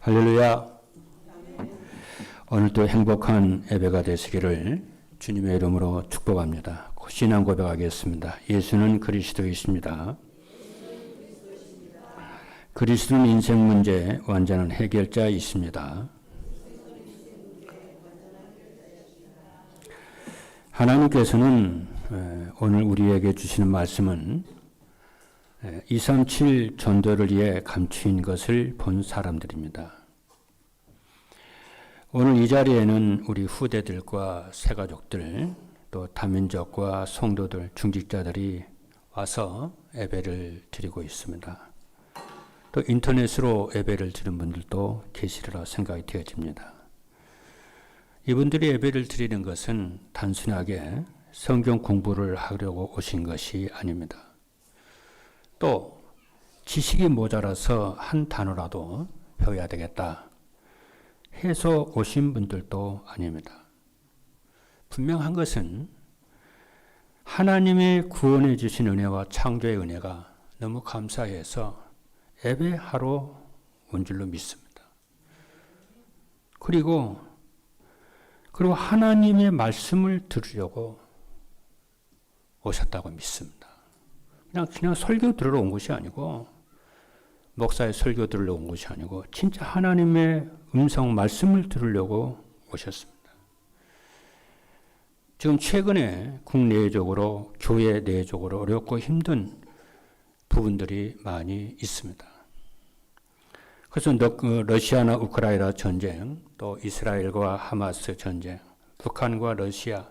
할렐루야. 오늘도 행복한 예배가 되시기를 주님의 이름으로 축복합니다. 신앙 고백하겠습니다. 예수는 그리스도이십니다. 그리스도는 인생 문제 완전한 해결자이십니다. 하나님께서는 오늘 우리에게 주시는 말씀은 237 전도를 위해 감추인 것을 본 사람들입니다. 오늘 이 자리에는 우리 후대들과 새가족들 또 다민족과 성도들, 중직자들이 와서 예배를 드리고 있습니다. 또 인터넷으로 예배를 드리는 분들도 계시리라 생각이 되어집니다. 이분들이 예배를 드리는 것은 단순하게 성경 공부를 하려고 오신 것이 아닙니다. 또 지식이 모자라서 한 단어라도 배워야 되겠다 해서 오신 분들도 아닙니다. 분명한 것은 하나님의 구원해 주신 은혜와 창조의 은혜가 너무 감사해서 예배하러 온 줄로 믿습니다. 그리고 하나님의 말씀을 들으려고 오셨다고 믿습니다. 그냥 설교 들으러 온 것이 아니고, 목사의 설교 들으러 온 것이 아니고 진짜 하나님의 음성 말씀을 들으려고 오셨습니다. 지금 최근에 국내적으로, 교회 내적으로 어렵고 힘든 부분들이 많이 있습니다. 그래서 러시아나 우크라이나 전쟁, 또 이스라엘과 하마스 전쟁, 북한과 러시아,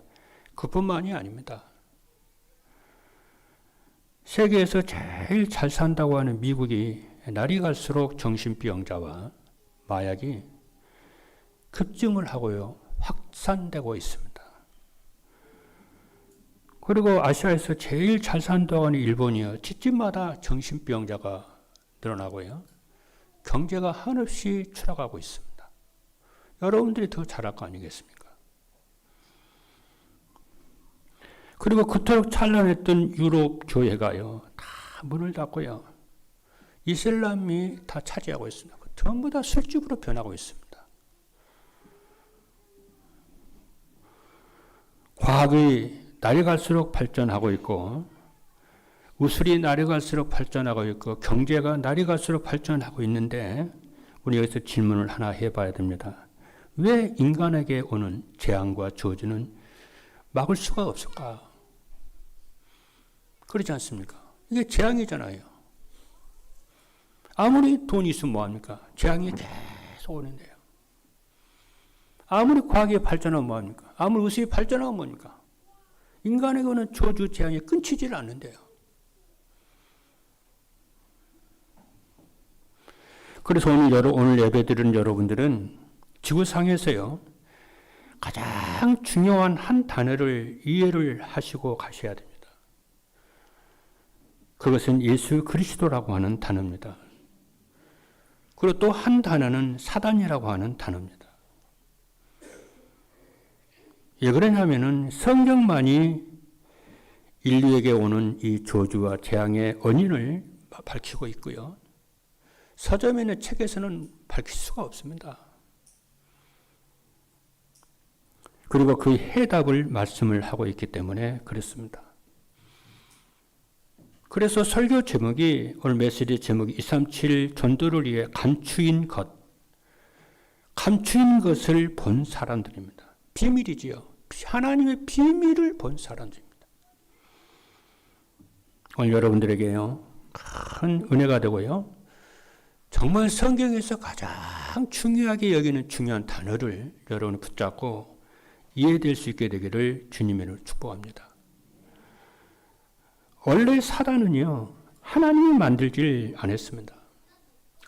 그뿐만이 아닙니다. 세계에서 제일 잘 산다고 하는 미국이 날이 갈수록 정신병자와 마약이 급증을 하고요, 확산되고 있습니다. 그리고 아시아에서 제일 잘 산다고 하는 일본이요, 집집마다 정신병자가 늘어나고요, 경제가 한없이 추락하고 있습니다. 여러분들이 더 잘할 거 아니겠습니까? 그리고 그토록 찬란했던 유럽 교회가요, 다 문을 닫고요, 이슬람이 다 차지하고 있습니다. 전부 다 술집으로 변하고 있습니다. 과학이 날이 갈수록 발전하고 있고, 우술이 날이 갈수록 발전하고 있고, 경제가 날이 갈수록 발전하고 있는데, 우리 여기서 질문을 하나 해봐야 됩니다. 왜 인간에게 오는 재앙과 저주는 막을 수가 없을까? 그렇지 않습니까? 이게 재앙이잖아요. 아무리 돈이 있으면 뭐합니까? 재앙이 계속 오는데요. 아무리 과학이 발전하면 뭐합니까? 아무리 의술이 발전하면 뭡니까? 인간에게 오는 저주, 재앙이 끊이질 않는데요. 그래서 오늘 예배드리는 여러분들은 지구상에서요, 가장 중요한 한 단어를 이해를 하시고 가셔야 됩니다. 그것은 예수 그리스도라고 하는 단어입니다. 그리고 또 한 단어는 사단이라고 하는 단어입니다. 왜 그러냐면은 성경만이 인류에게 오는 이 저주와 재앙의 원인을 밝히고 있고요, 서점에 있는 책에서는 밝힐 수가 없습니다. 그리고 그 해답을 말씀을 하고 있기 때문에 그렇습니다. 그래서 설교 제목이, 오늘 메시지 제목이 237 전도를 위해 감추인 것, 감추인 것을 본 사람들입니다. 비밀이지요. 하나님의 비밀을 본 사람들입니다. 오늘 여러분들에게요, 큰 은혜가 되고요, 정말 성경에서 가장 중요하게 여기는 중요한 단어를 여러분이 붙잡고 이해될 수 있게 되기를 주님으로 축복합니다. 원래 사단은요, 하나님이 만들질 않았습니다.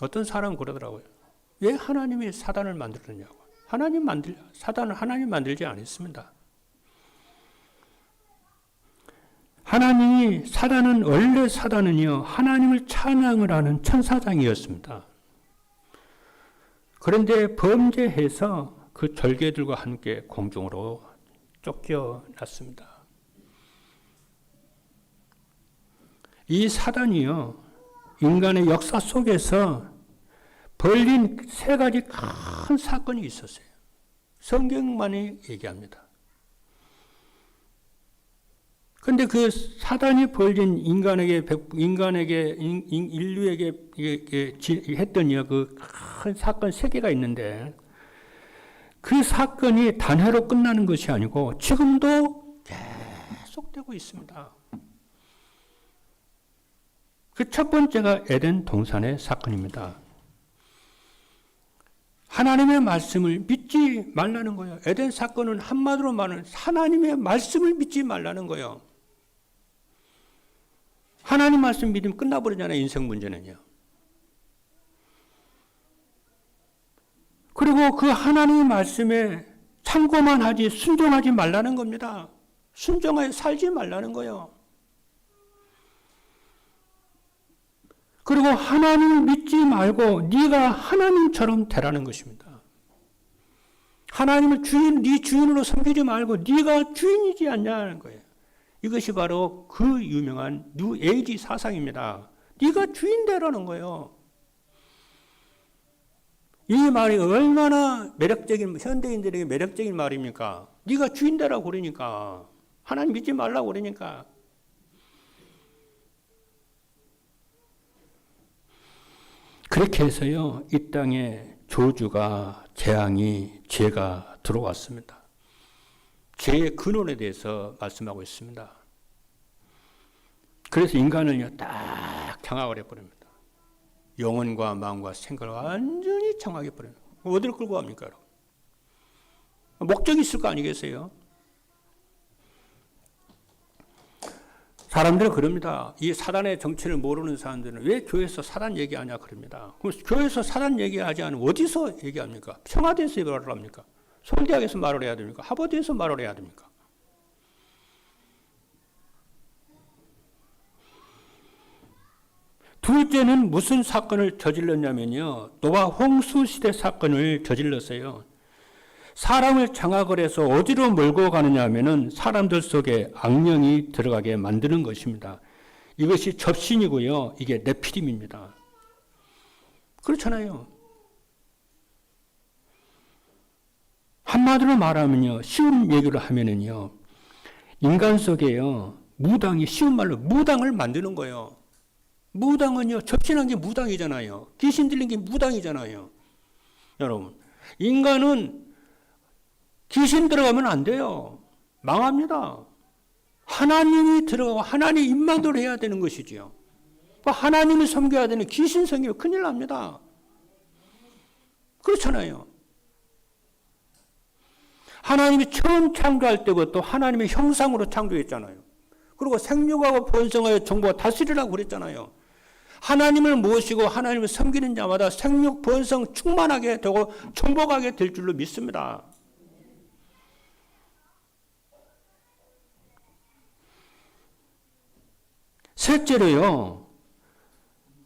어떤 사람은 그러더라고요. 왜 하나님이 사단을 만들었냐고. 사단을 하나님 만들지 않았습니다. 원래 사단은요, 하나님을 찬양을 하는 천사장이었습니다. 그런데 범죄해서 그 절개들과 함께 공중으로 쫓겨났습니다. 이 사단이요, 인간의 역사 속에서 벌린 세 가지 큰 사건이 있었어요. 성경만이 얘기합니다. 그런데 그 사단이 벌린 인류에게 했던 그 큰 사건 세 개가 있는데 그 사건이 단회로 끝나는 것이 아니고 지금도 계속되고 있습니다. 그 첫 번째가 에덴 동산의 사건입니다. 하나님의 말씀을 믿지 말라는 거예요. 에덴 사건은 한마디로 말하면 하나님의 말씀을 믿지 말라는 거예요. 하나님 말씀 믿으면 끝나버리잖아요. 인생 문제는요. 그리고 그 하나님의 말씀에 참고만 하지 순종하지 말라는 겁니다. 순종하여 살지 말라는 거예요. 그리고 하나님을 믿지 말고 네가 하나님처럼 되라는 것입니다. 하나님을 네 주인으로 섬기지 말고 네가 주인이지 않냐는 거예요. 이것이 바로 그 유명한 뉴 에이지 사상입니다. 네가 주인 되라는 거예요. 이 말이 얼마나 매력적인, 현대인들에게 매력적인 말입니까? 네가 주인 되라고 그러니까. 하나님 믿지 말라고 그러니까. 그렇게 해서요, 이 땅에 저주가, 재앙이, 죄가 들어왔습니다. 죄의 근원에 대해서 말씀하고 있습니다. 그래서 인간을요, 딱 장악을 해버립니다. 영혼과 마음과 생각을 완전히 장악해 버립니다. 어디를 끌고 갑니까, 여러분? 목적이 있을 거 아니겠어요? 사람들은 그럽니다. 이 사단의 정체를 모르는 사람들은 왜 교회에서 사단 얘기하냐 그럽니다. 그럼 교회에서 사단 얘기하지 않으면 어디서 얘기합니까? 청와대에서 말을 합니까? 서울대학에서 말을 해야 됩니까? 하버드에서 말을 해야 됩니까? 둘째는 무슨 사건을 저질렀냐면요. 노아 홍수 시대 사건을 저질렀어요. 사람을 장악을 해서 어디로 몰고 가느냐 하면은 사람들 속에 악령이 들어가게 만드는 것입니다. 이것이 접신이고요. 이게 네피림입니다. 그렇잖아요. 한마디로 말하면요. 쉬운 얘기를 하면은요. 인간 속에요. 무당이 쉬운 말로 무당을 만드는 거예요. 무당은요. 접신한 게 무당이잖아요. 귀신 들린 게 무당이잖아요. 여러분. 인간은 귀신 들어가면 안 돼요. 망합니다. 하나님이 들어가고 하나님 입만으로 해야 되는 것이지요. 하나님을 섬겨야 되는 귀신 섬기면 큰일 납니다. 그렇잖아요. 하나님이 처음 창조할 때부터 하나님의 형상으로 창조했잖아요. 그리고 생육하고 번성하여 정복하고 다스리라고 그랬잖아요. 하나님을 모시고 하나님을 섬기는 자마다 생육, 번성 충만하게 되고 정복하게 될 줄로 믿습니다. 셋째로요.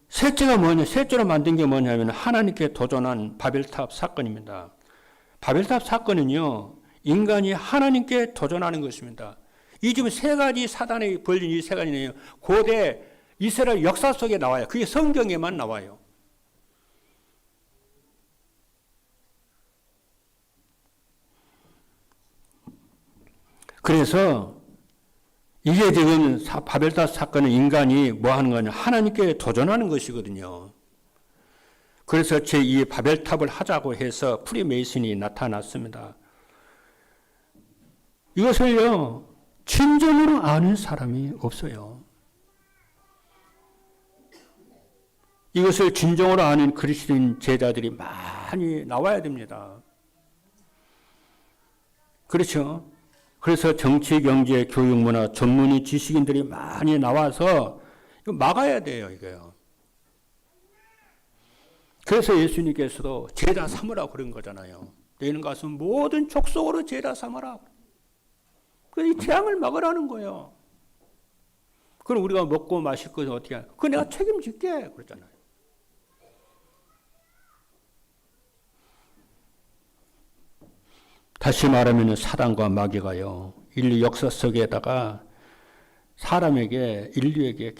셋째가 뭐냐? 셋째로 만든 게 뭐냐면 하나님께 도전한 바벨탑 사건입니다. 바벨탑 사건은요. 인간이 하나님께 도전하는 것입니다. 이 지금 세 가지 사단이 벌린 이 세 가지는요. 고대 이스라엘 역사 속에 나와요. 그게 성경에만 나와요. 그래서 이게 지금 바벨탑 사건은 인간이 뭐 하는 거냐? 하나님께 도전하는 것이거든요. 그래서 제2의 바벨탑을 하자고 해서 프리메이슨이 나타났습니다. 이것을요, 진정으로 아는 사람이 없어요. 이것을 진정으로 아는 그리스도인 제자들이 많이 나와야 됩니다. 그렇죠? 그래서 정치, 경제, 교육, 문화, 전문의 지식인들이 많이 나와서 이거 막아야 돼요, 이거요. 그래서 예수님께서도 제자 삼으라고 그런 거잖아요. 너희는 가서 모든 족속으로 제자 삼으라. 이 재앙을 막으라는 거예요. 그럼 우리가 먹고 마실 것을 어떻게 하냐? 그거 내가 책임질게. 그랬잖아요. 다시 말하면 사단과 마귀가요. 인류 역사 속에다가 사람에게, 인류에게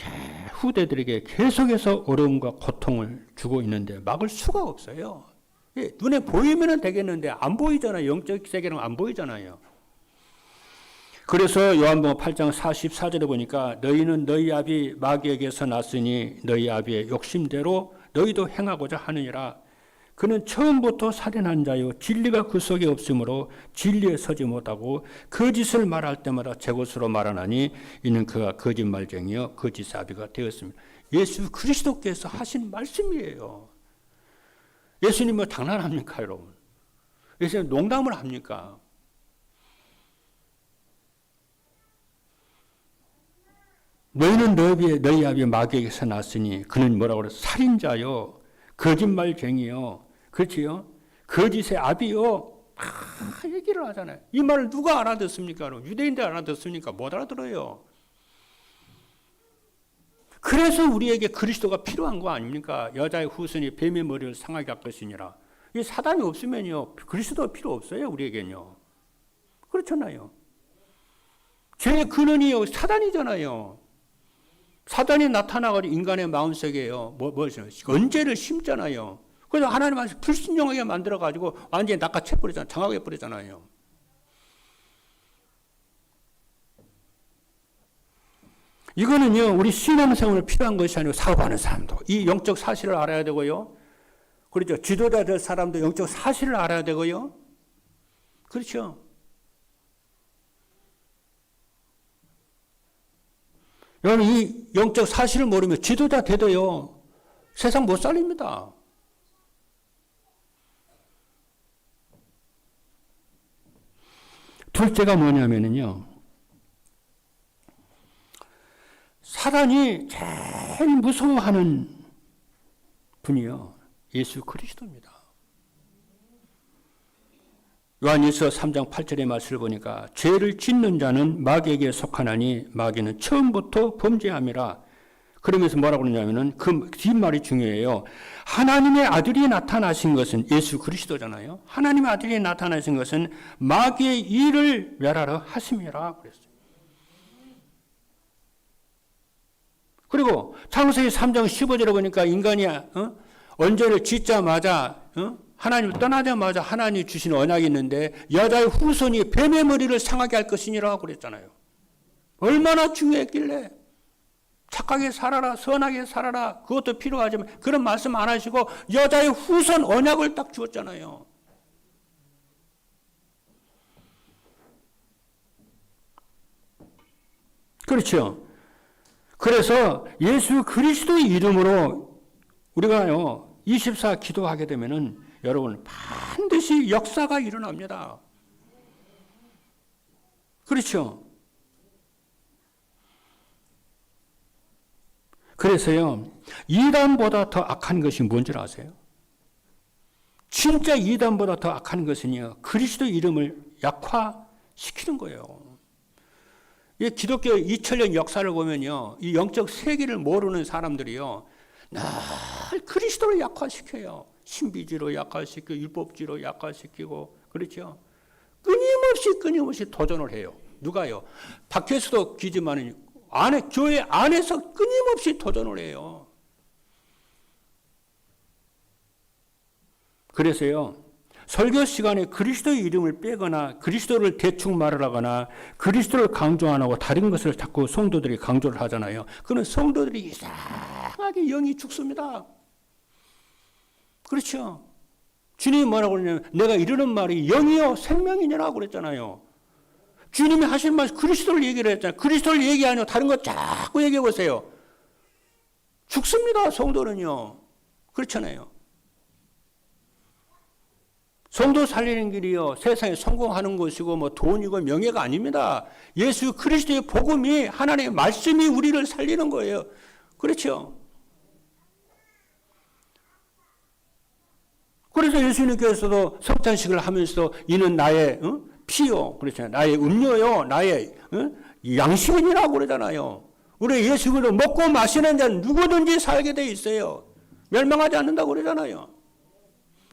후대들에게 계속해서 어려움과 고통을 주고 있는데 막을 수가 없어요. 눈에 보이면 되겠는데 안 보이잖아요. 영적 세계는 안 보이잖아요. 그래서 요한복음 8장 44절에 보니까 너희는 너희 아비 마귀에게서 났으니 너희 아비의 욕심대로 너희도 행하고자 하느니라. 그는 처음부터 살인한 자요 진리가 그 속에 없으므로 진리에 서지 못하고 거짓을 말할 때마다 제 것으로 말하나니 이는 그가 거짓말쟁이요 거짓 아비가 되었습니다. 예수 그리스도께서 하신 말씀이에요. 예수님 뭐 장난합니까 여러분? 예수님 농담을 합니까? 너희는 너희 아비 마귀에게서 났으니 그는 뭐라고 그래서 살인자요 거짓말쟁이요 그렇지요 거짓의 아비요 얘기를 하잖아요. 이 말을 누가 알아듣습니까? 유대인들 알아듣습니까? 못 알아들어요. 그래서 우리에게 그리스도가 필요한 거 아닙니까? 여자의 후손이 뱀의 머리를 상하게 할 것이니라. 이 사단이 없으면요 그리스도가 필요 없어요. 우리에겐요. 그렇잖아요. 죄의 근원이 사단이잖아요. 사단이 나타나가지고 인간의 마음속에요. 언제를 심잖아요. 그래서 하나님한테 불순종하게 만들어가지고 완전히 낚아채버리잖아요. 장악해버리잖아요. 이거는요, 우리 신앙생활에 필요한 것이 아니고 사업하는 사람도 이 영적 사실을 알아야 되고요. 그렇죠. 지도자 될 사람도 영적 사실을 알아야 되고요. 그렇죠. 여러분, 이 영적 사실을 모르면 지도자 돼도요, 세상 못 살립니다. 둘째가 뭐냐면요, 사단이 제일 무서워하는 분이요, 예수 그리스도입니다. 요한일서 3장 8절의 말씀을 보니까 죄를 짓는 자는 마귀에게 속하나니 마귀는 처음부터 범죄함이라. 그러면서 뭐라고 그러냐면은 그 뒷말이 중요해요. 하나님의 아들이 나타나신 것은 예수 그리스도잖아요. 하나님의 아들이 나타나신 것은 마귀의 일을 멸하러 하심이라 그랬어요. 그리고 창세기 3장 15절에 보니까 인간이 언제를 짓자마자 하나님을 떠나자마자 하나님이 주신 언약이 있는데 여자의 후손이 뱀의 머리를 상하게 할 것이니라 그랬잖아요. 얼마나 중요했길래 착하게 살아라, 선하게 살아라, 그것도 필요하지만 그런 말씀 안 하시고 여자의 후손 언약을 딱 주었잖아요. 그렇죠. 그래서 예수 그리스도의 이름으로 우리가요 24 기도하게 되면은 여러분 반드시 역사가 일어납니다. 그렇죠. 그래서요 이단보다 더 악한 것이 뭔지 아세요? 진짜 이단보다 더 악한 것은요 그리스도 이름을 약화시키는 거예요. 이 기독교 2000년 역사를 보면요 이 영적 세계를 모르는 사람들이요 늘 그리스도를 약화시켜요. 신비주의로 약화시키고 율법주의로 약화시키고 그렇죠. 끊임없이 도전을 해요. 누가요? 밖에서도 기지만은 교회 안에서 끊임없이 도전을 해요. 그래서요 설교 시간에 그리스도의 이름을 빼거나 그리스도를 대충 말하거나 그리스도를 강조 안 하고 다른 것을 자꾸 성도들이 강조를 하잖아요. 그는 성도들이 이상하게 영이 죽습니다. 그렇죠. 주님이 뭐라고 그러냐면 내가 이르는 말이 영이요 생명이냐라고 그랬잖아요. 주님이 하신 말 그리스도를 얘기를 했잖아요. 그리스도를 얘기 안 해요. 다른 거 자꾸 얘기해 보세요. 죽습니다. 성도는요. 그렇잖아요. 성도 살리는 길이요 세상에 성공하는 것이고 뭐 돈이고 명예가 아닙니다. 예수 그리스도의 복음이 하나님의 말씀이 우리를 살리는 거예요. 그렇죠. 그래서 예수님께서도 성찬식을 하면서 이는 나의 피요, 그렇잖아요. 나의 음료요, 나의 양식이라고 그러잖아요. 우리 예수님을 먹고 마시는 자는 누구든지 살게 돼 있어요. 멸망하지 않는다고 그러잖아요.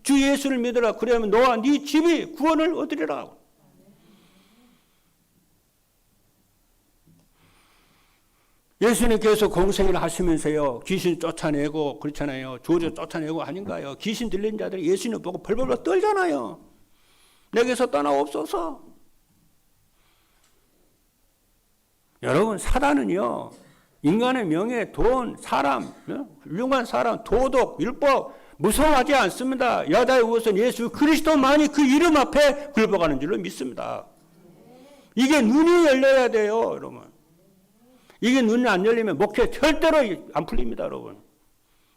주 예수를 믿으라. 그러면 너와 네 집이 구원을 얻으리라. 예수님께서 공생을 하시면서요, 귀신 쫓아내고, 그렇잖아요. 조주 쫓아내고 아닌가요? 귀신 들린 자들이 예수님 보고 벌벌 떨잖아요. 내게서 떠나옵소서. 여러분, 사단은요, 인간의 명예, 돈, 사람, 훌륭한 사람, 도덕, 율법, 무서워하지 않습니다. 여자의 우선 예수 그리스도만이 그 이름 앞에 굴복하는 줄로 믿습니다. 이게 눈이 열려야 돼요, 여러분. 이게 눈이 안 열리면 목회 절대로 안 풀립니다, 여러분.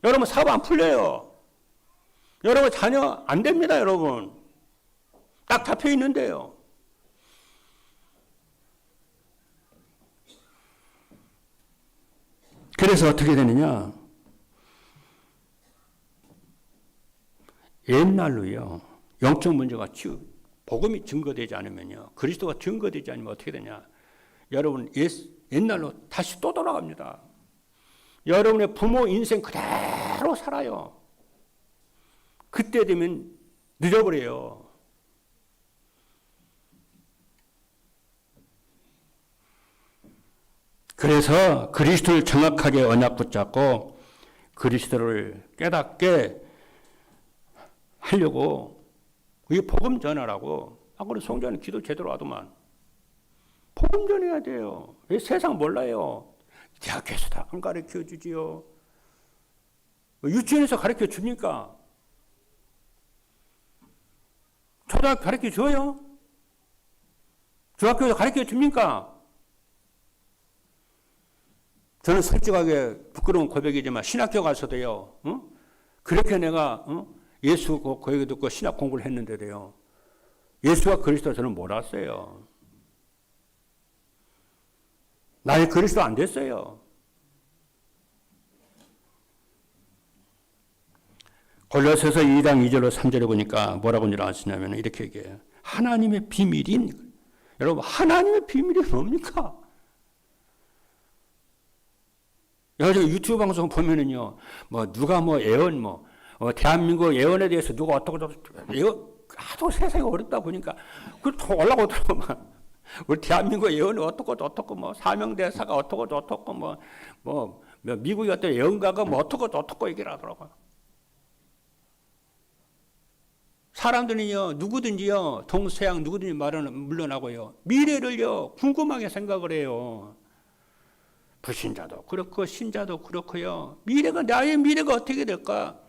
여러분 사업 안 풀려요. 여러분 자녀 안 됩니다, 여러분. 딱 잡혀 있는데요. 그래서 어떻게 되느냐? 옛날로요, 영적 문제가 복음이 증거되지 않으면요, 그리스도가 증거되지 않으면 어떻게 되냐? 여러분 옛날로 다시 또 돌아갑니다. 여러분의 부모 인생 그대로 살아요. 그때 되면 늦어버려요. 그래서 그리스도를 정확하게 언약 붙잡고 그리스도를 깨닫게 하려고, 그게 복음 전하라고. 그래 송자는 기도 제대로 하더만. 복음 전해야 돼요. 왜 세상 몰라요? 대학교에서 안 가르쳐 주지요. 유치원에서 가르쳐 줍니까? 초등학교 가르쳐 줘요? 중학교에서 가르쳐 줍니까? 저는 솔직하게 부끄러운 고백이지만 신학교 가서도요, 그렇게 내가 예수 고백 듣고 신학 공부를 했는데도요, 예수가 그리스도 저는 몰랐어요. 나의 그리스도 안 됐어요. 골로새서 2장 2절로 3절에 보니까 뭐라고 아시냐면 이렇게 얘기해요. 하나님의 비밀인, 여러분 하나님의 비밀이 뭡니까? 여러분 유튜브 방송 보면은요, 뭐 누가 뭐 예언 대한민국 예언에 대해서 누가 어떻고 하도 세상이 어렵다 보니까 그또 올라오더라고만. 우리 대한민국 예언이 어떻고 사명대사가 어떻고 미국의 어떤 예언가가 어떻고 얘기를 하더라고요. 사람들이요, 누구든지요, 동서양 누구든지 말은 물론하고요, 미래를요 궁금하게 생각을 해요. 불신자도 그렇고 신자도 그렇고요. 나의 미래가 어떻게 될까?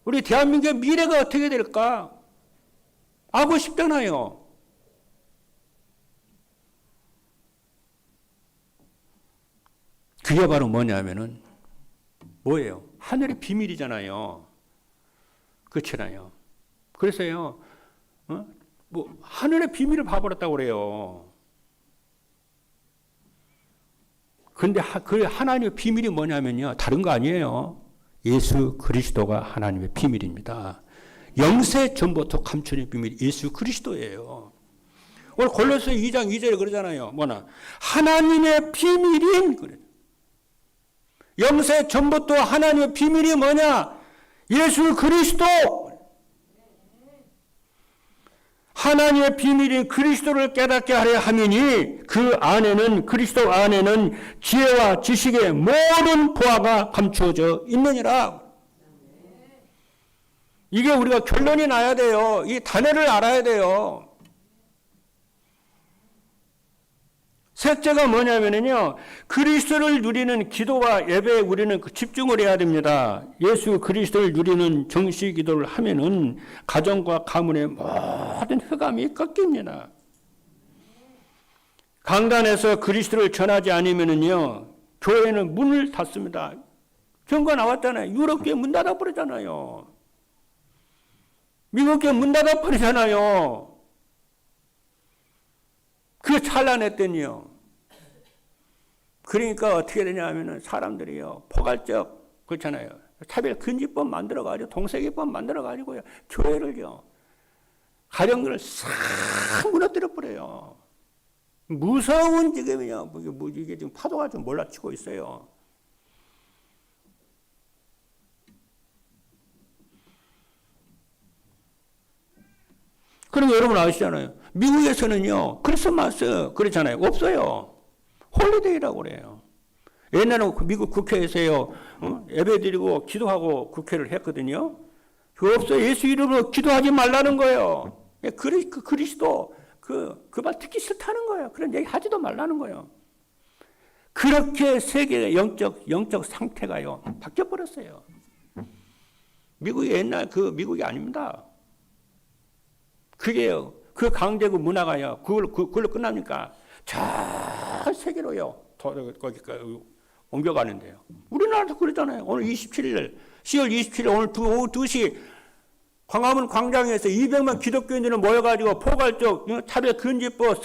우리 대한민국의 미래가 어떻게 될까? 알고 싶잖아요. 그게 바로 뭐냐면은 뭐예요? 하늘의 비밀이잖아요. 그렇잖아요. 그래서요, 하늘의 비밀을 봐버렸다고 그래요. 근데 그 하나님의 비밀이 뭐냐면요, 다른 거 아니에요. 예수 그리스도가 하나님의 비밀입니다. 영세 전부터 감춰진 비밀이 예수 그리스도예요. 오늘 골로새 2장 2절에 그러잖아요. 하나님의 비밀인, 그래. 영세 전부터 하나님의 비밀이 뭐냐? 예수 그리스도. 하나님의 비밀인 그리스도를 깨닫게 하려 함이니 그 안에는, 그리스도 안에는 지혜와 지식의 모든 보화가 감추어져 있느니라. 이게 우리가 결론이 나야 돼요. 이 단어를 알아야 돼요. 셋째가 뭐냐면요, 그리스도를 누리는 기도와 예배에 우리는 집중을 해야 됩니다. 예수 그리스도를 누리는 정시 기도를 하면은 가정과 가문의 모든 흑암이 꺾입니다. 강단에서 그리스도를 전하지 않으면은요, 교회는 문을 닫습니다. 경고 나왔잖아요. 유럽교회 문 닫아버리잖아요. 미국교회 문 닫아버리잖아요. 그 찬란했더니요. 그러니까 어떻게 되냐 하면은 사람들이요, 포괄적, 그렇잖아요, 차별 금지법 만들어가지고, 동세계법 만들어가지고요, 교회를요, 가정들을 싹 무너뜨려버려요. 무서운 지금이요, 이게 지금 파도가 좀 몰라치고 있어요. 그럼 여러분 아시잖아요. 미국에서는요, 크리스마스, 그렇잖아요. 없어요. 홀리데이라고 그래요. 옛날에는 미국 국회에서요, 예배드리고 기도하고 국회를 했거든요. 그거 없어요. 예수 이름으로 기도하지 말라는 거예요. 그리스도, 그 말 듣기 싫다는 거예요. 그런 얘기 하지도 말라는 거예요. 그렇게 세계의 영적 상태가요, 바뀌어버렸어요. 미국이 옛날 그 미국이 아닙니다. 그게요, 그 강대국 문화가요, 그걸로 끝납니까? 저 세계로요, 거기까지 옮겨가는데요. 우리나라도 그러잖아요. 오늘 27일, 10월 27일 오늘 오후 2시 광화문 광장에서 200만 기독교인들이 모여가지고 포괄적 차별금지법,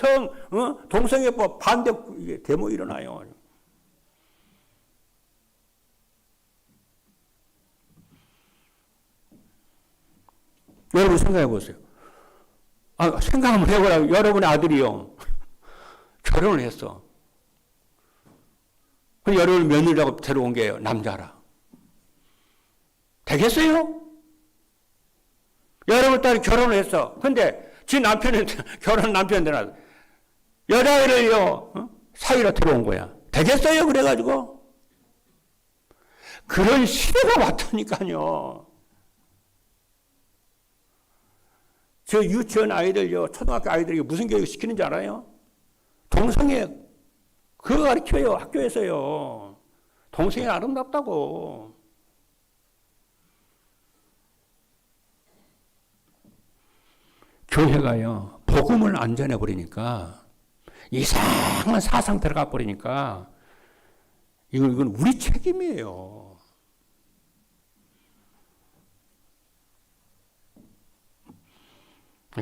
동성애법 반대 데모 일어나요. 여러분 생각해 보세요. 생각 한번 해보라고. 여러분의 아들이요, 결혼을 했어. 여러분 며느리라고 데려온 게 남자라. 되겠어요? 여러분 딸이 결혼을 했어. 근데 지 남편은 결혼 남편들은 여자애를요, 사이로 들어온 거야. 되겠어요? 그래가지고 그런 시대가 왔다니까요. 저 유치원 아이들요, 초등학교 아이들에게 무슨 교육 시키는지 알아요? 동성애 그거 가르쳐요. 학교에서요. 동성애 아름답다고. 교회가요, 복음을 안 전해버리니까, 이상한 사상 들어가 버리니까, 이건 우리 책임이에요.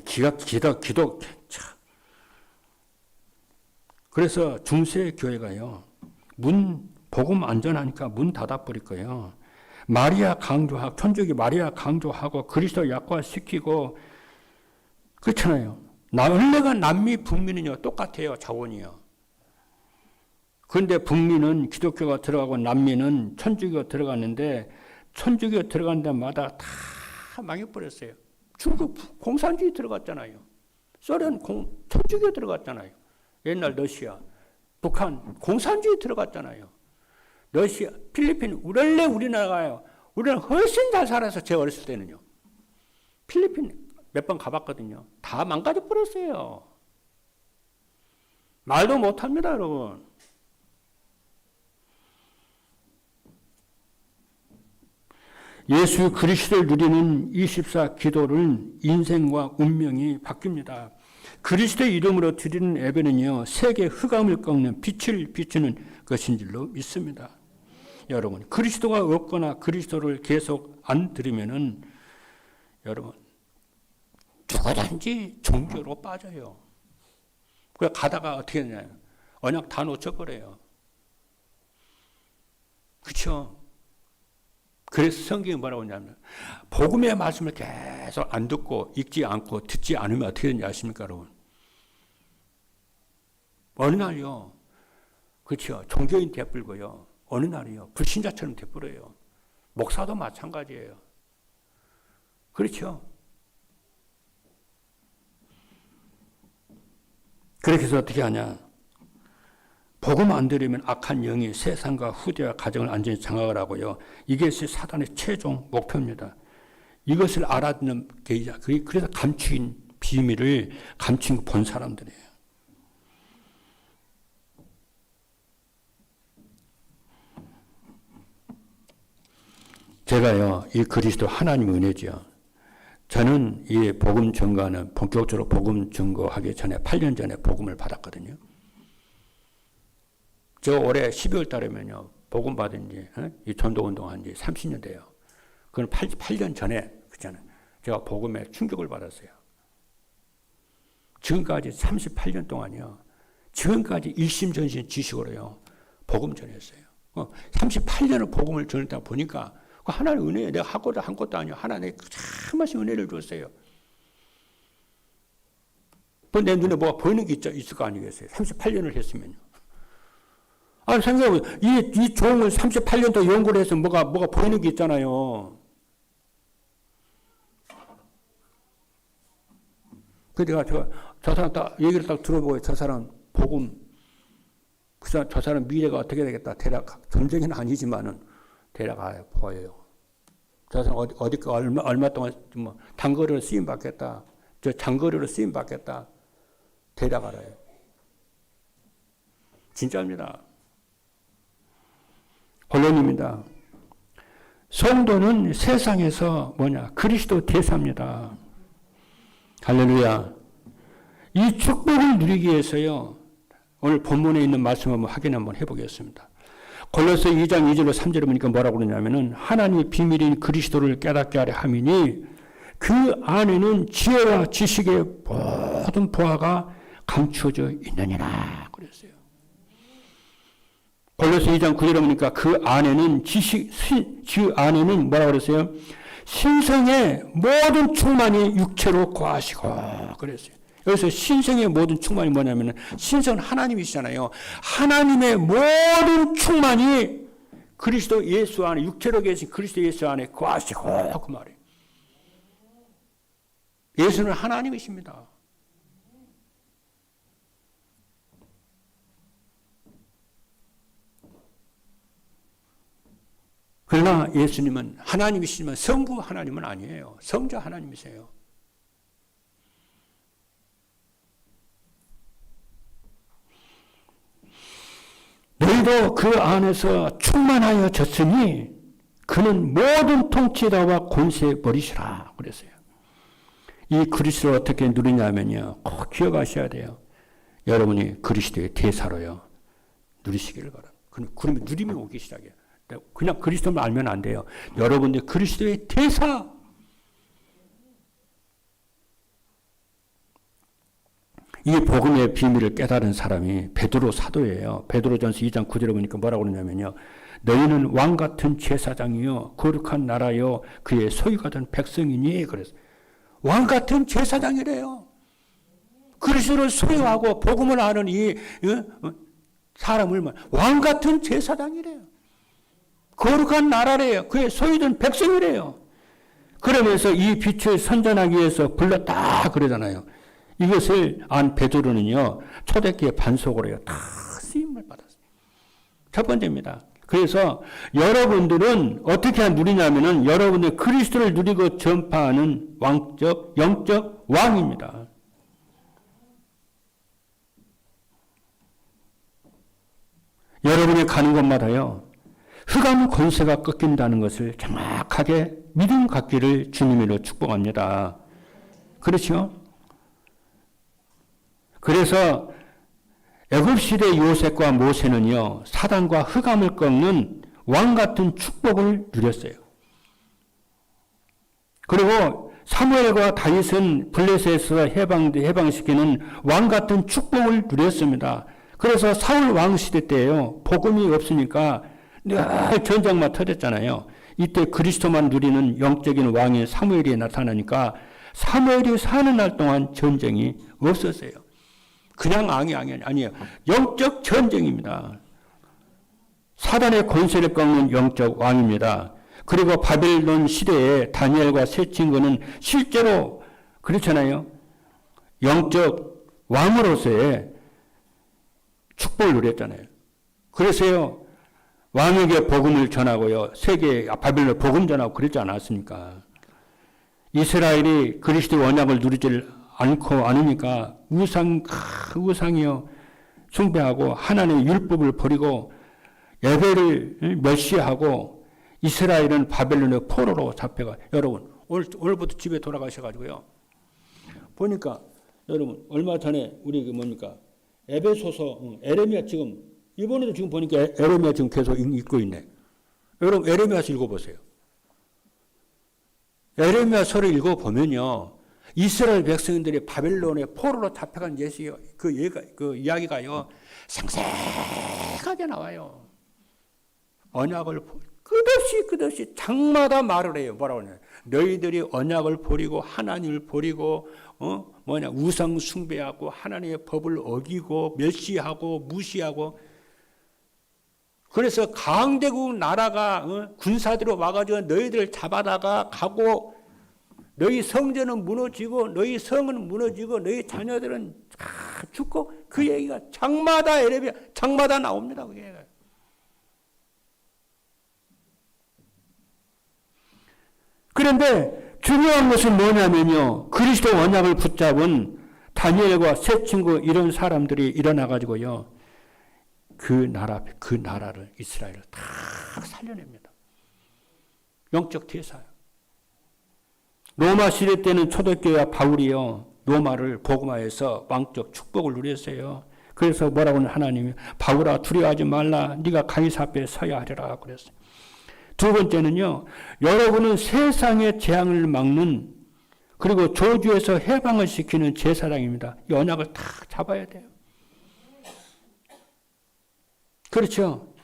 기도, 참. 그래서 중세 교회가요, 복음 안 전하니까 문 닫아버릴 거예요. 마리아 강조하고, 천주교 마리아 강조하고, 그리스도 약화시키고, 그렇잖아요. 원래가 남미, 북미는요, 똑같아요, 자원이요. 그런데 북미는 기독교가 들어가고 남미는 천주교가 들어갔는데, 천주교가 들어간 데마다 다 망해버렸어요. 중국 공산주의 들어갔잖아요. 소련 천주교 들어갔잖아요. 옛날 러시아, 북한 공산주의 들어갔잖아요. 러시아, 필리핀, 원래 우리나라가요, 우리는 훨씬 잘 살아서 제 어렸을 때는요. 필리핀 몇 번 가봤거든요. 다 망가져 버렸어요. 말도 못합니다, 여러분. 예수 그리스도를 누리는 24 기도를 인생과 운명이 바뀝니다. 그리스도의 이름으로 드리는 예배는요, 세계 흑암을 꺾는 빛을 비추는 것인 줄로 믿습니다. 여러분, 그리스도가 없거나 그리스도를 계속 안 들으면은 여러분 누구든지 종교로 빠져요. 그 가다가 어떻게 되냐요? 언약 다 놓쳐버려요. 그렇죠? 그래서 성경이 뭐라고 하냐면, 복음의 말씀을 계속 안 듣고 읽지 않고 듣지 않으면 어떻게 되는지 아십니까, 여러분? 어느 날요, 그렇죠, 종교인 돼버리고요, 어느 날이요, 불신자처럼 돼버려요. 목사도 마찬가지예요. 그렇죠? 그렇게 해서 어떻게 하냐? 복음 안 들으면 악한 영이 세상과 후대와 가정을 완전히 장악을 하고요. 이것이 사단의 최종 목표입니다. 이것을 알아듣는 게, 그래서 감추인 비밀을 감추고 본 사람들이에요. 제가요, 이 그리스도 하나님 은혜죠. 저는 이 복음 증거는 본격적으로 복음 증거하기 전에 8년 전에 복음을 받았거든요. 저 올해 12월 달이면요, 복음 받은 지, 이 전도 운동한 지 30년 돼요. 그건 8년 전에, 그잖아요. 제가 복음에 충격을 받았어요. 지금까지 38년 동안요, 지금까지 일심전심 지식으로요, 복음 전했어요. 38년을 복음을 전했다 보니까, 그 하나님의 은혜에 내가 하고도 한 것도 아니에요. 하나님의 참하신 은혜를 줬어요. 내 눈에 뭐가 보이는 게 있을 거 아니겠어요? 38년을 했으면요. 생각해보세요. 이 종을 38년 더 연구를 해서 뭐가 보이는 게 있잖아요. 그 내가 저 사람 딱 얘기를 딱 들어보고, 저 사람 복음 그래서 저 사람 미래가 어떻게 되겠다. 전쟁은 아니지만은 데려가요. 보여요. 저 사람 어디 얼마 동안 뭐 장거리로 쓰임 받겠다. 저 장거리로 쓰임 받겠다. 데려가라요. 진짜입니다. 본론입니다. 성도는 세상에서 그리스도 대사입니다. 할렐루야. 이 축복을 누리기 위해서요. 오늘 본문에 있는 말씀 한번 확인 한번 해보겠습니다. 골로새 2장 2절로 3절에 보니까 뭐라고 그러냐면은 하나님의 비밀인 그리스도를 깨닫게 하려 함이니 그 안에는 지혜와 지식의 모든 보화가 감추어져 있느니라 그랬어요. 골로새 2장 9절에 보니까 그 안에는 그 안에는 뭐라고 그랬어요? 신성의 모든 충만이 육체로 거하시고 그랬어요. 여기서 신성의 모든 충만이 뭐냐면 신성은 하나님이시잖아요. 하나님의 모든 충만이 그리스도 예수 안에 육체로 계신 그리스도 예수 안에 거하시고 그 말이에요. 예수는 하나님이십니다. 그러나 예수님은 하나님이시지만 성부 하나님은 아니에요. 성자 하나님이세요. 너희도 그 안에서 충만하여 졌으니 그는 모든 통치자와 권세 버리시라 그랬어요. 이 그리스도를 어떻게 누리냐면요. 꼭 기억하셔야 돼요. 여러분이 그리스도의 대사로요. 누리시기를 바랍니다. 그러면 누림이 오기 시작해요. 그냥 그리스도만 알면 안 돼요. 여러분들 그리스도의 대사. 이 복음의 비밀을 깨달은 사람이 베드로 사도예요. 베드로전서 2장 9절에 보니까 뭐라고 그러냐면요. 너희는 왕같은 제사장이요 거룩한 나라요 그의 소유가 된 백성이니 그래서 왕같은 제사장이래요. 그리스도를 소유하고 복음을 아는 이 사람을 왕같은 제사장이래요. 거룩한 나라래요. 그의 소유된 백성이래요. 그러면서 이 빛을 선전하기 위해서 불렀다 그러잖아요. 이것을 안 베드로는요. 초대교회 반석으로요. 다 쓰임을 받았어요. 첫 번째입니다. 그래서 여러분들은 어떻게 누리냐면은 여러분들 그리스도를 누리고 전파하는 영적 왕입니다. 여러분이 가는 곳마다요. 흑암 권세가 꺾인다는 것을 정확하게 믿음 갖기를 주님으로 축복합니다. 그렇죠? 그래서 애굽시대 요셉과 모세는요. 사단과 흑암을 꺾는 왕같은 축복을 누렸어요. 그리고 사무엘과 다윗은 블레셋에서 해방시키는 왕같은 축복을 누렸습니다. 그래서 사울 왕 시대 때예요. 복음이 없으니까 늘 전쟁만 터졌잖아요. 이때 그리스도만 누리는 영적인 왕인 사무엘이 나타나니까 사무엘이 사는 날 동안 전쟁이 없었어요. 그냥 아니에요. 영적 전쟁입니다. 사단의 권세를 꺾는 영적 왕입니다. 그리고 바벨론 시대에 다니엘과 세 친구는 실제로 그렇잖아요. 영적 왕으로서의 축복을 누렸잖아요. 그래서요. 왕에게 복음을 전하고요. 세계에 바벨론 복음 전하고 그랬지 않았습니까? 이스라엘이 그리스도의 언약을 누리지 않으니까 우상이요. 숭배하고 하나님의 율법을 버리고 예배를 멸시하고 이스라엘은 바벨론의 포로로 잡혀가. 여러분 오늘부터 집에 돌아가셔가지고요. 보니까 여러분 얼마 전에 우리 에베소서 에레미야 지금 이번에도 지금 보니까 에레미야 지금 계속 읽고 있네. 여러분 에레미야서 읽어보세요. 에레미야서를 읽어보면요. 이스라엘 백성들이 바벨론의 포로로 잡혀간 그 이야기가요. 생생하게 나와요. 언약을 끝없이 장마다 말을 해요. 뭐라고 하냐. 너희들이 언약을 버리고 하나님을 버리고 우상 숭배하고 하나님의 법을 어기고 멸시하고 무시하고 그래서 강대국 나라가 군사들이 와가지고 너희들을 잡아다가 가고 너희 성전은 무너지고 너희 성은 무너지고 너희 자녀들은 다 죽고 그 얘기가 장마다 에레미야 장마다 나옵니다. 그게. 그런데 중요한 것은 뭐냐면요. 그리스도 언약을 붙잡은 다니엘과 세 친구 이런 사람들이 일어나 가지고요. 그 나라를 이스라엘을 다 살려냅니다. 영적 대사요. 로마 시대 때는 초대교회와 바울이요. 로마를 복음화해서 왕적 축복을 누렸어요. 그래서 뭐라고 하나님이 바울아 두려워하지 말라. 네가 가이사 앞에 서야 하리라 그랬어요. 두 번째는요. 여러분은 세상의 재앙을 막는 그리고 저주에서 해방을 시키는 제사장입니다. 이 언약을 다 잡아야 돼요. 그렇죠.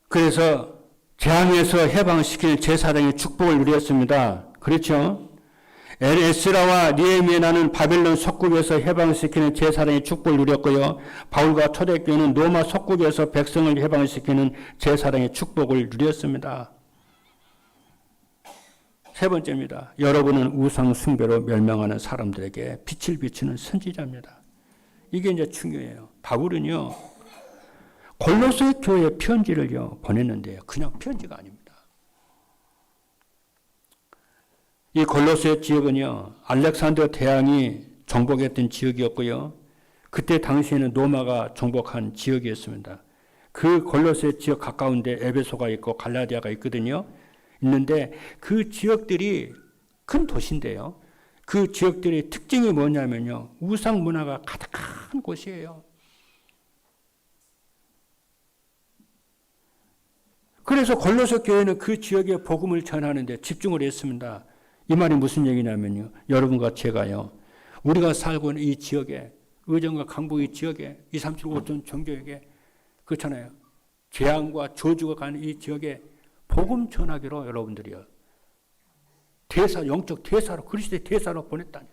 그래서 재앙에서 해방시킬 제사장의 축복을 누렸습니다. 그렇죠. 에스라와 니에미아는 바벨론 속국에서 해방시키는 제사장의 축복을 누렸고요. 바울과 초대교회는 로마 속국에서 백성을 해방시키는 제사장의 축복을 누렸습니다. 세 번째입니다. 여러분은 우상 숭배로 멸망하는 사람들에게 빛을 비추는 선지자입니다. 이게 이제 중요해요. 바울은요. 골로새 교회 편지를요 보냈는데요. 그냥 편지가 아닙니다. 이 골로새 지역은요. 알렉산더 대왕이 정복했던 지역이었고요. 그때 당시에는 로마가 정복한 지역이었습니다. 그 골로새 지역 가까운데 에베소가 있고 갈라디아가 있거든요. 있는데 그 지역들이 큰 도시인데요. 그 지역들의 특징이 뭐냐면요. 우상 문화가 가득한 곳이에요. 그래서 골로새 교회는 그 지역에 복음을 전하는데 집중을 했습니다. 이 말이 무슨 얘기냐면요. 여러분과 제가요. 우리가 살고 있는 이 지역에 의정과 강북 이 지역에 2, 3, 7, 5천 정교에게 그렇잖아요. 재앙과 저주가 가는 이 지역에 복음 전하기로 여러분들이요. 대사, 영적 대사로 그리스도의 대사로 보냈다니까.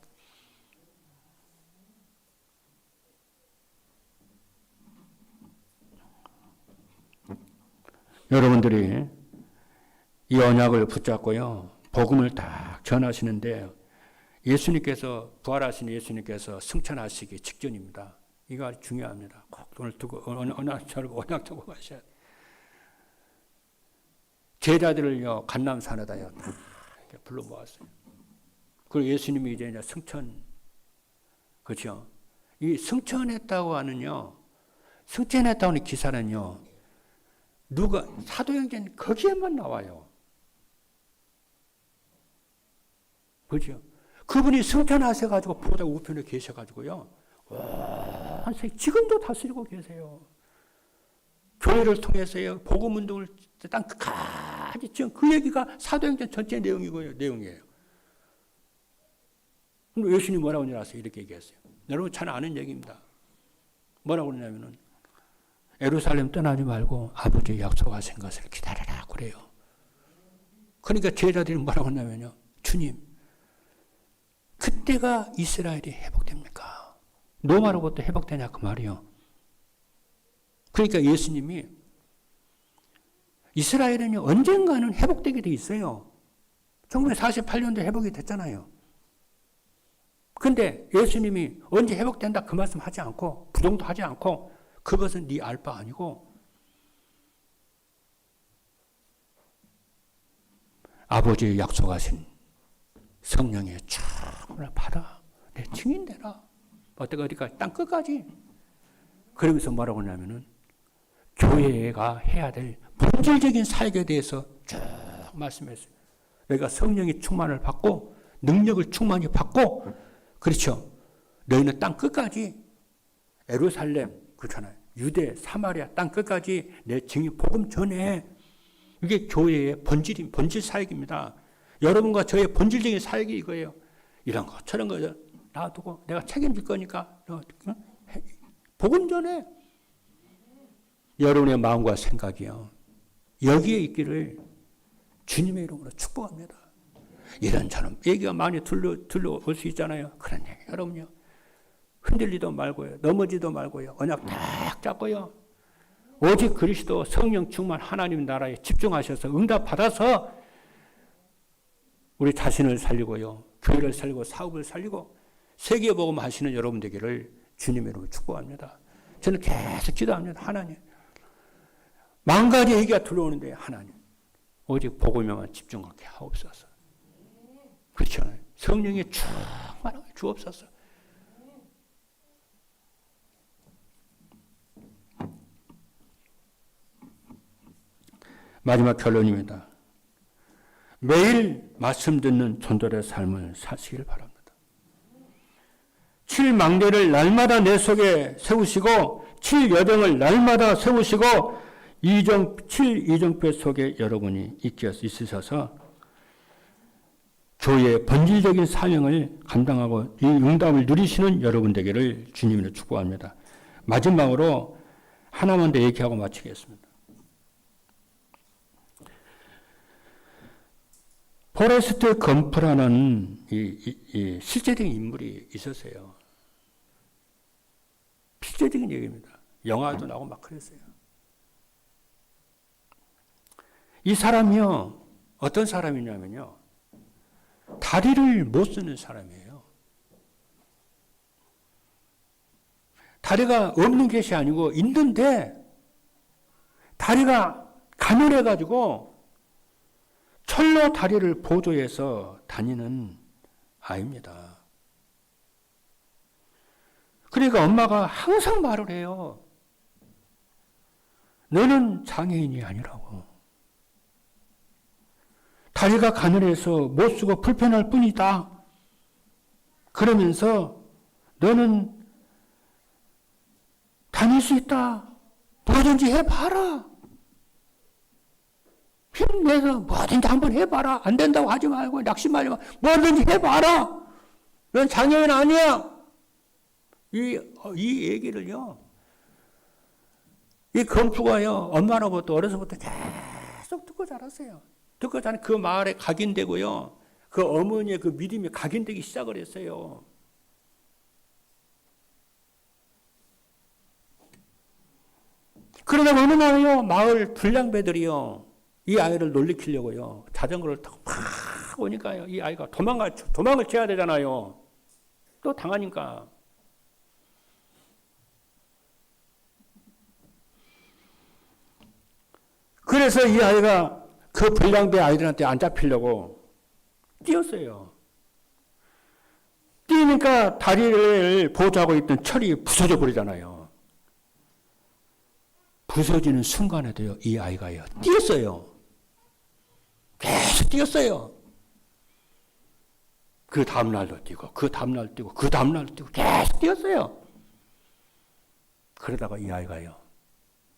여러분들이 이 언약을 붙잡고요. 복음을 딱 전하시는데 예수님께서 부활하신 예수님께서 승천하시기 직전입니다. 이거 아주 중요합니다. 꼭 오늘 두고 언약 두고 가셔야 돼요. 제자들을요 감람산에다요 다 이렇게 불러 모았어요. 그리고 예수님이 이제 승천 그렇죠. 이 승천했다고 하는요 승천했다고 하는 기사는요 누가 사도행전 거기에만 나와요. 그죠? 그분이 승천하셔가지고 보다 우편에 계셔가지고요. 와, 지금도 다스리고 계세요. 교회를 통해서요. 복음운동을 땅 끝까지 지금 그 얘기가 사도행전 전체 내용이에요. 그럼 예수님이 뭐라고 하세요? 이렇게 얘기했어요. 여러분 잘 아는 얘기입니다. 뭐라고 그러냐면은 예루살렘 떠나지 말고 아버지의 약속하신 것을 기다려라 그래요. 그러니까 제자들이 뭐라고 하냐면요. 주님, 그때가 이스라엘이 회복됩니까? 로마로부터 회복되냐 그 말이요. 그러니까 예수님이 이스라엘은요 언젠가는 회복되게 돼 있어요. 1948년도에 회복이 됐잖아요. 근데 예수님이 언제 회복된다 그 말씀 하지 않고 부정도 하지 않고 그것은 네 알 바 아니고 아버지의 약속하신 성령의 충만을 받아 내 증인되라. 어디까지 땅 끝까지. 그러면서 뭐라고 하냐면은 교회가 해야 될 본질적인 사역에 대해서 쭉 말씀했어요. 너희가 성령의 충만을 받고 능력을 충만히 받고 그렇죠. 너희는 땅 끝까지 예루살렘 그렇잖아요. 유대, 사마리아 땅 끝까지 내 증인 복음 전해. 이게 교회의 본질 사역입니다. 여러분과 저의 본질적인 사역이 이거예요. 이런 거 저런 거 놔두고 내가 책임질 거니까 복음 전해. 여러분의 마음과 생각이요. 여기에 있기를 주님의 이름으로 축복합니다. 이런저런 얘기가 많이 들려올 수 있잖아요. 그런 얘기 여러분요. 흔들리도 말고요. 넘어지도 말고요. 언약 딱 잡고요. 오직 그리스도 성령 충만 하나님 나라에 집중하셔서 응답 받아서 우리 자신을 살리고요. 교회를 살리고 사업을 살리고 세계 복음 하시는 여러분 되기를 주님의 이름으로 축복합니다. 저는 계속 기도합니다. 하나님. 만 가지 얘기가 들어오는데 하나님. 오직 복음에만 집중하게 하옵소서. 그렇잖아요. 성령이 충만하게 주옵소서. 마지막 결론입니다. 매일 말씀 듣는 전도의 삶을 사시길 바랍니다. 7망대를 날마다 내 속에 세우시고 7여정을 날마다 세우시고 7이정표 속에 여러분이 있으셔서 교회의 본질적인 사명을 감당하고 이 응답을 누리시는 여러분 되기를 주님으로 축복합니다. 마지막으로 하나만 더 얘기하고 마치겠습니다. 포레스트 검프라는 이 실제적인 인물이 있었어요. 실제적인 얘기입니다. 영화도 나오고 막 그랬어요. 이 사람이요, 어떤 사람이냐면요, 다리를 못 쓰는 사람이에요. 다리가 없는 것이 아니고 있는데 다리가 가늘해가지고 철로 다리를 보조해서 다니는 아이입니다. 그러니까 엄마가 항상 말을 해요. 너는 장애인이 아니라고. 다리가 가늘해서 못 쓰고 불편할 뿐이다. 그러면서 너는 다닐 수 있다. 뭐든지 해봐라. 힘내서 뭐든지 한번 해봐라. 안 된다고 하지 말고 낙심하지 말고 뭐든지 해봐라. 넌 장애인 아니야. 이 얘기를요. 이 검프가요. 엄마로부터 어려서부터 계속 듣고 자랐어요. 듣고 자란 그 말에 각인되고요. 그 어머니의 그 믿음이 각인되기 시작을 했어요. 그러다 어느 날요. 마을 불량배들이요. 이 아이를 놀리키려고요. 자전거를 타고 팍 오니까요. 이 아이가 도망을 쳐야 되잖아요. 또 당하니까. 그래서 이 아이가 그 불량배 아이들한테 안 잡히려고 뛰었어요. 뛰니까 다리를 보조하고 있던 철이 부서져 버리잖아요. 부서지는 순간에도요, 이 아이가요, 뛰었어요. 계속 뛰었어요. 그 다음날도 뛰고, 그 다음날 뛰고, 그 다음날도 뛰고, 계속 뛰었어요. 그러다가 이 아이가요,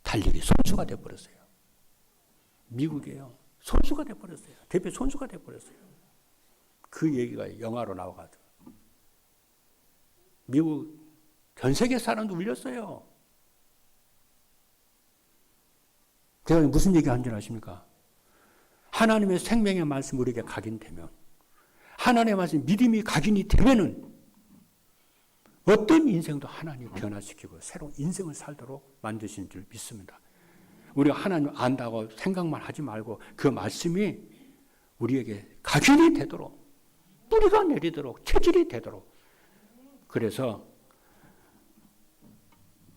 달리기 선수가 되어버렸어요. 미국이에요. 선수가 되어버렸어요. 대표 선수가 되어버렸어요. 그 얘기가 영화로 나와가지고. 미국 전 세계 사람도 울렸어요. 제가 무슨 얘기 하는 줄 아십니까? 하나님의 생명의 말씀 우리에게 각인되면, 하나님의 말씀 믿음이 각인이 되면은 어떤 인생도 하나님이 변화시키고 새로운 인생을 살도록 만드신 줄 믿습니다. 우리가 하나님 안다고 생각만 하지 말고 그 말씀이 우리에게 각인이 되도록, 뿌리가 내리도록, 체질이 되도록. 그래서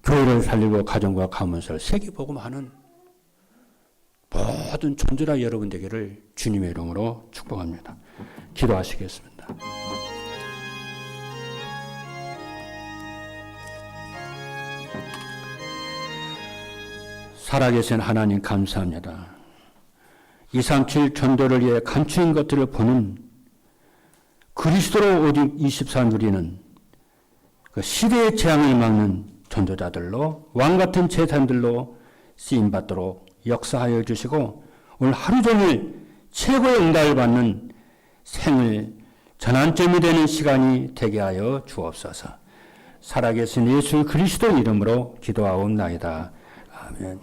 교회를 살리고 가정과 가문을 세계복음하는 모든 존재라 여러분 되기를 주님의 이름으로 축복합니다. 기도하시겠습니다. 살아계신 하나님 감사합니다. 237 전도를 위해 감추인 것들을 보는 그리스도로 오직 24 누리는 그 시대의 재앙을 막는 전도자들로 왕같은 제사장들로 쓰임받도록 역사하여 주시고 오늘 하루 종일 최고의 응답을 받는 생을 전환점이 되는 시간이 되게 하여 주옵소서. 살아계신 예수 그리스도 이름으로 기도하옵나이다. 아멘.